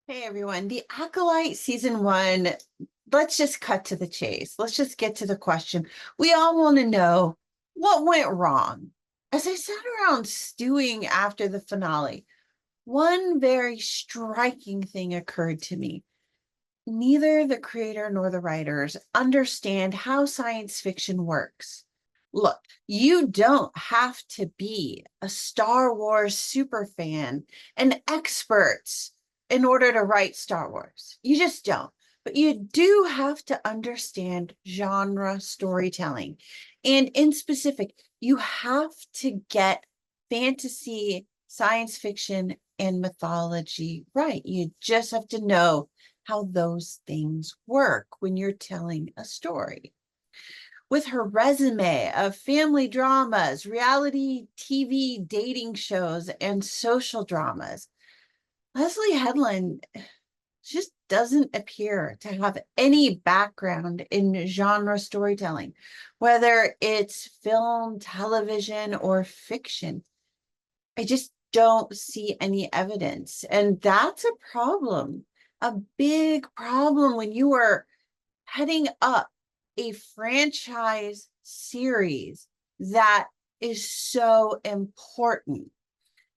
Hey everyone, the Acolyte season one. Let's just cut to the chase. Let's just get to the question. We all want to know what went wrong. As I sat around stewing after the finale, one very striking thing occurred to me. Neither the creator nor the writers understand how science fiction works. Look, you don't have to be a Star Wars super fan and experts in order to write Star Wars. You just don't. But you do have to understand genre storytelling. And in specific, you have to get fantasy, science fiction, and mythology right. You just have to know how those things work when you're telling a story. With her resume of family dramas, reality TV dating shows, and social dramas, Leslye Headland just doesn't appear to have any background in genre storytelling, whether it's film, television, or fiction. I just don't see any evidence. And that's a problem, a big problem when you are heading up a franchise series that is so important.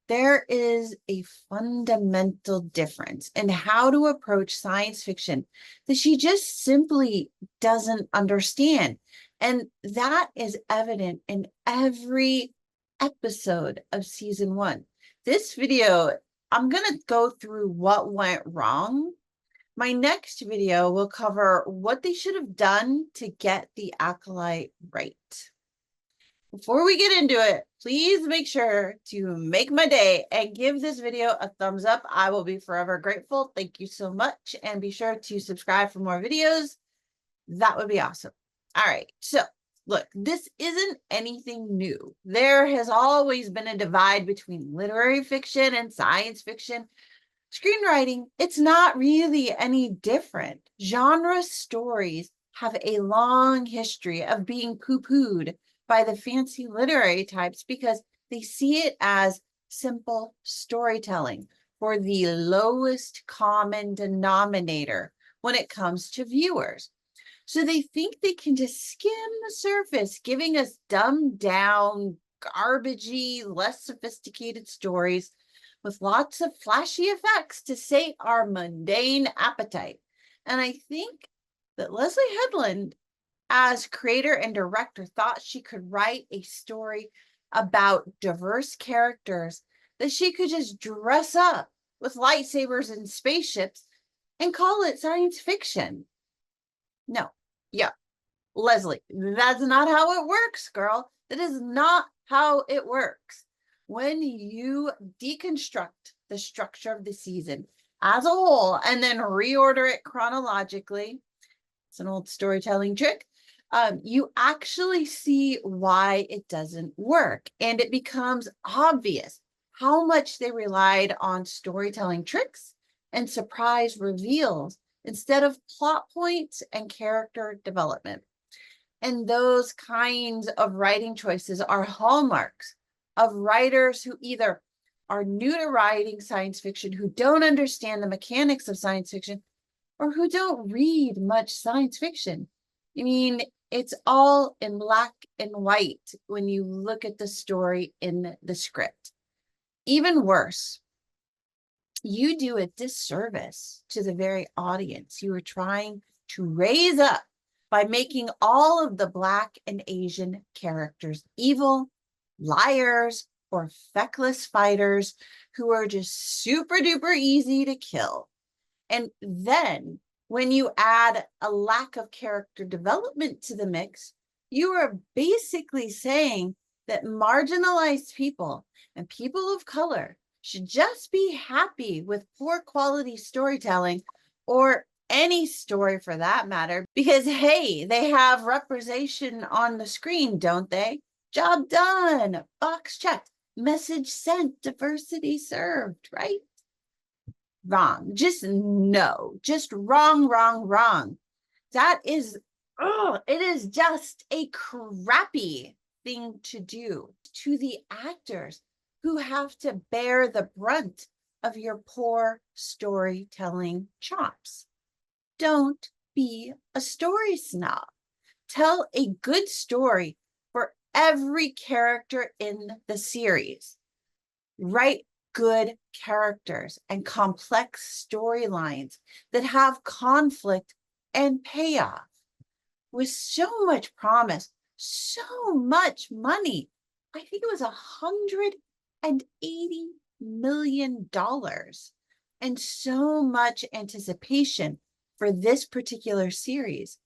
There is a fundamental difference in how to approach science fiction that she just simply doesn't understand. And that is evident in every episode of season one. This video, I'm going to go through what went wrong. My next video will cover what they should have done to get the Acolyte right. Before we get into it, please make sure to make my day and give this video a thumbs up. I will be forever grateful. Thank you so much. And be sure to subscribe for more videos. That would be awesome. All right, so look, this isn't anything new. There has always been a divide between literary fiction and science fiction. Screenwriting, it's not really any different. Genre stories have a long history of being poo-pooed by the fancy literary types because they see it as simple storytelling for the lowest common denominator when it comes to viewers. So they think they can just skim the surface, giving us dumbed down, garbagey, less sophisticated stories with lots of flashy effects to sate our mundane appetite. And I think that Leslye Headland, as creator and director, thought she could write a story about diverse characters that she could just dress up with lightsabers and spaceships and call it science fiction. No, yeah, Leslye, that's not how it works, girl. That is not how it works. When you deconstruct the structure of the season as a whole and then reorder it chronologically, it's an old storytelling trick, you actually see why it doesn't work. And it becomes obvious how much they relied on storytelling tricks and surprise reveals instead of plot points and character development. And those kinds of writing choices are hallmarks of writers who either are new to writing science fiction, who don't understand the mechanics of science fiction, or who don't read much science fiction. I mean, it's all in black and white when you look at the story in the script. Even worse, you do a disservice to the very audience you are trying to raise up by making all of the Black and Asian characters evil, liars, or feckless fighters who are just super duper easy to kill. And then when you add a lack of character development to the mix, you are basically saying that marginalized people and people of color should just be happy with poor quality storytelling, or any story for that matter, because hey, they have representation on the screen, don't they? Job done, box checked, message sent, diversity served, right? Wrong, just no, just wrong, wrong, wrong. That is, oh, it is just a crappy thing to do to the actors who have to bear the brunt of your poor storytelling chops. Don't be a story snob. Tell a good story for every character in the series. Write good characters and complex storylines that have conflict and payoff. With so much promise, so much money. I think it was $180 million, and so much anticipation for this particular series.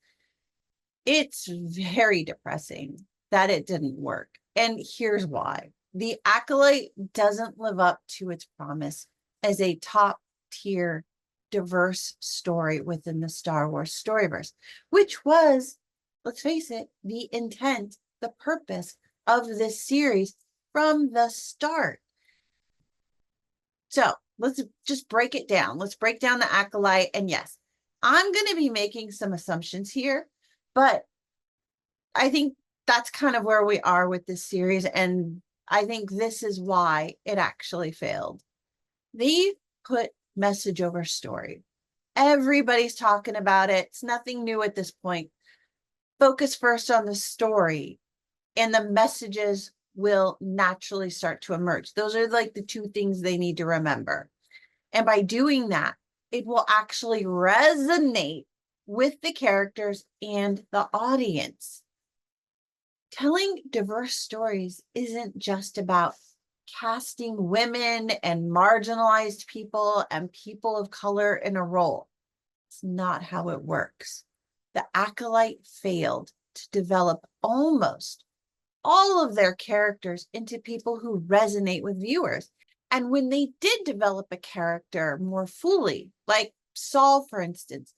It's very depressing that it didn't work. And here's why. The Acolyte doesn't live up to its promise as a top tier diverse story within the Star Wars storyverse, which was, let's face it, the intent, the purpose of this series from the start. So let's just break it down. Let's break down the Acolyte. And yes, I'm going to be making some assumptions here, but I think that's kind of where we are with this series. And I think this is why it actually failed. They put message over story. Everybody's talking about it. It's nothing new at this point. Focus first on the story, and the messages will naturally start to emerge. Those are like the two things they need to remember. And by doing that, it will actually resonate with the characters and the audience. Telling diverse stories isn't just about casting women and marginalized people and people of color in a role. It's not how it works. The Acolyte failed to develop almost all of their characters into people who resonate with viewers. And when they did develop a character more fully, like Saul, for instance,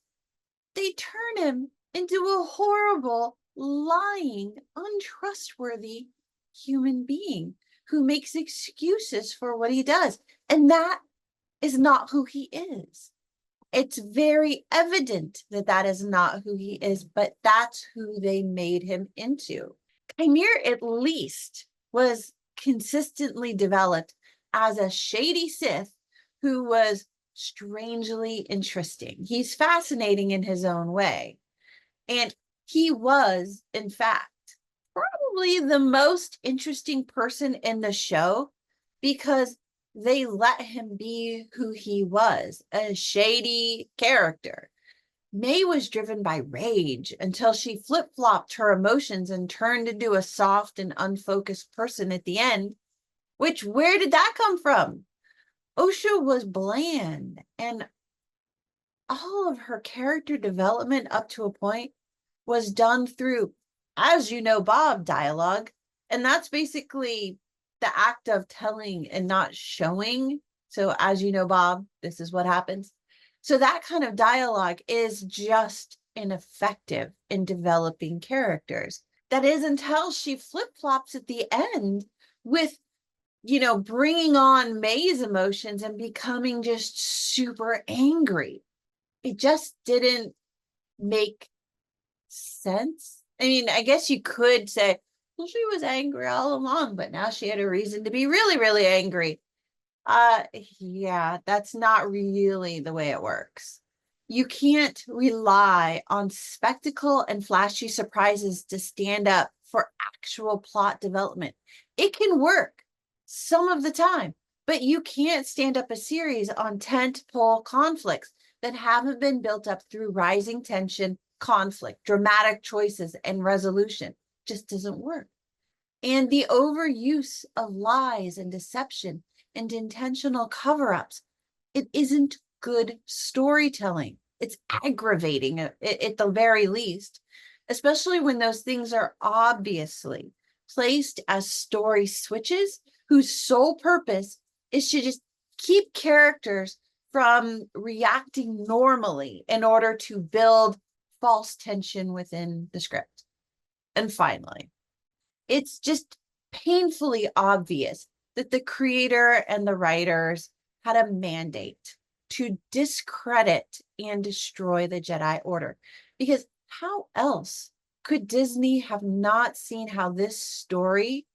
they turn him into a horrible, lying, untrustworthy human being who makes excuses for what he does. And that is not who he is. It's very evident that that is not who he is, but that's who they made him into. Chimere, at least, was consistently developed as a shady Sith who was strangely interesting. He's fascinating in his own way. And he was, in fact, probably the most interesting person in the show because they let him be who he was, a shady character. May was driven by rage until she flip-flopped her emotions and turned into a soft and unfocused person at the end, which, where did that come from? Osha was bland, and all of her character development up to a point was done through, as you know, Bob dialogue. And that's basically the act of telling and not showing. So, as you know, Bob, this is what happens. So that kind of dialogue is just ineffective in developing characters. That is until she flip-flops at the end with, bringing on May's emotions and becoming just super angry. It just didn't make sense. I mean, I guess you could say, well, she was angry all along, but now she had a reason to be really, really angry. Yeah, that's not really the way it works. You can't rely on spectacle and flashy surprises to stand up for actual plot development. It can work some of the time, but you can't stand up a series on tent-pole conflicts that haven't been built up through rising tension, conflict, dramatic choices, and resolution. Just doesn't work. And the overuse of lies and deception and intentional cover-ups, it isn't good storytelling. It's aggravating at the very least, especially when those things are obviously placed as story switches whose sole purpose is to just keep characters from reacting normally in order to build false tension within the script. And finally, it's just painfully obvious that the creator and the writers had a mandate to discredit and destroy the Jedi Order. Because how else could Disney have not seen how this story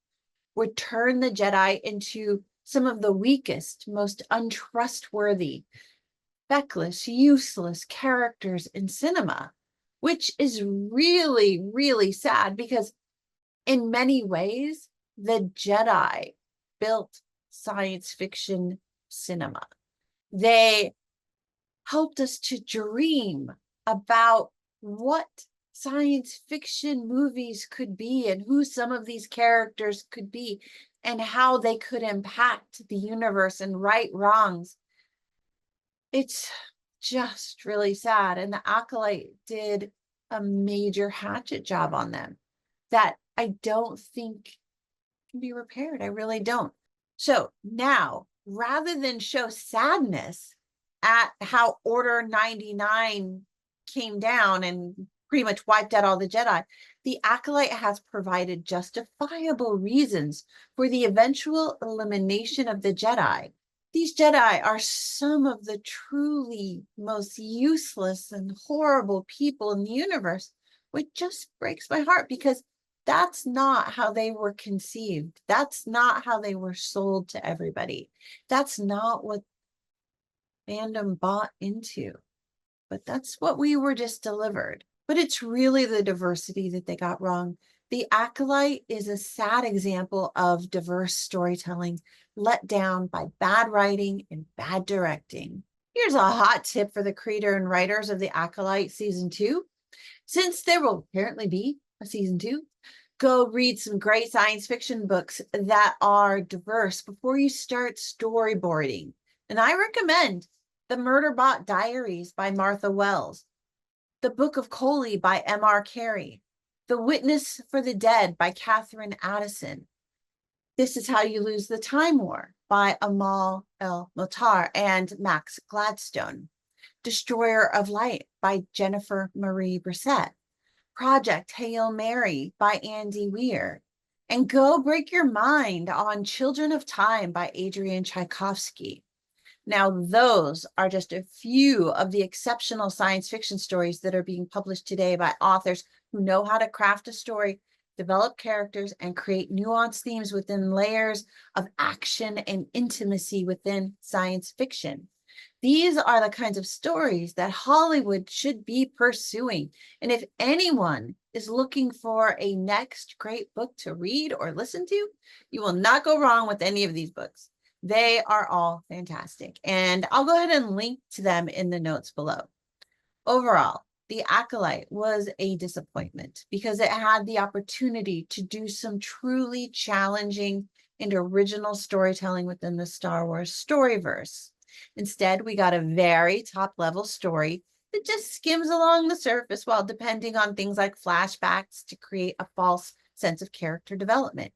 would turn the Jedi into some of the weakest, most untrustworthy, feckless, useless characters in cinema, which is really, really sad because in many ways, the Jedi built science fiction cinema. They helped us to dream about what science fiction movies could be and who some of these characters could be and how they could impact the universe and right wrongs. It's just really sad. And the Acolyte did a major hatchet job on them that I don't think can be repaired. I really don't. So now, rather than show sadness at how Order 99 came down and pretty much wiped out all the Jedi, the Acolyte has provided justifiable reasons for the eventual elimination of the Jedi. These Jedi are some of the truly most useless and horrible people in the universe, which just breaks my heart because that's not how they were conceived. That's not how they were sold to everybody. That's not what fandom bought into. But that's what we were just delivered. But it's really the diversity that they got wrong. The Acolyte is a sad example of diverse storytelling let down by bad writing and bad directing. Here's a hot tip for the creator and writers of The Acolyte Season 2. Since there will apparently be a Season 2, go read some great science fiction books that are diverse before you start storyboarding. And I recommend The Murderbot Diaries by Martha Wells, The Book of Koli by M.R. Carey, The Witness for the Dead by Katherine Addison, This Is How You Lose the Time War by Amal El-Mohtar and Max Gladstone, Destroyer of Light by Jennifer Marie Brissett, Project Hail Mary by Andy Weir, and go break your mind on Children of Time by Adrian Tchaikovsky. Now, those are just a few of the exceptional science fiction stories that are being published today by authors who know how to craft a story, develop characters, and create nuanced themes within layers of action and intimacy within science fiction. These are the kinds of stories that Hollywood should be pursuing. And if anyone is looking for a next great book to read or listen to, you will not go wrong with any of these books. They are all fantastic. And I'll go ahead and link to them in the notes below. Overall, The Acolyte was a disappointment because it had the opportunity to do some truly challenging and original storytelling within the Star Wars storyverse. Instead, we got a very top-level story that just skims along the surface while depending on things like flashbacks to create a false sense of character development.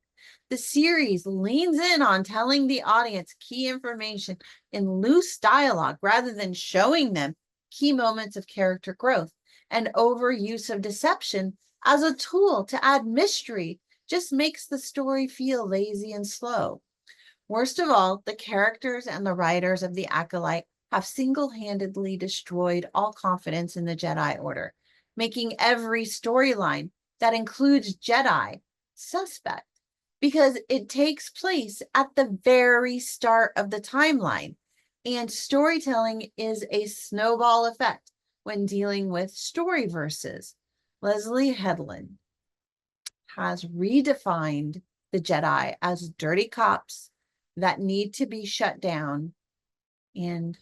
The series leans in on telling the audience key information in loose dialogue rather than showing them key moments of character growth, and overuse of deception as a tool to add mystery just makes the story feel lazy and slow. Worst of all, the characters and the writers of The Acolyte have single-handedly destroyed all confidence in the Jedi Order, making every storyline that includes Jedi suspect because it takes place at the very start of the timeline. And storytelling is a snowball effect when dealing with story verses. Leslye Headland has redefined the Jedi as dirty cops that need to be shut down, and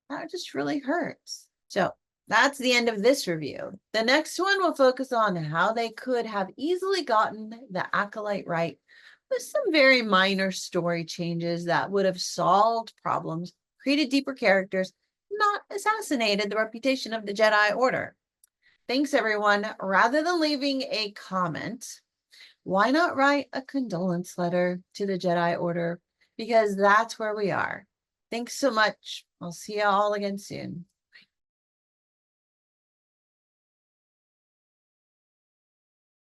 that just really hurts. So that's the end of this review. The next one will focus on how they could have easily gotten the Acolyte right with some very minor story changes that would have solved problems, created deeper characters, not assassinated the reputation of the Jedi Order. Thanks, everyone. Rather than leaving a comment, why not write a condolence letter to the Jedi Order? Because that's where we are. Thanks so much. I'll see you all again soon.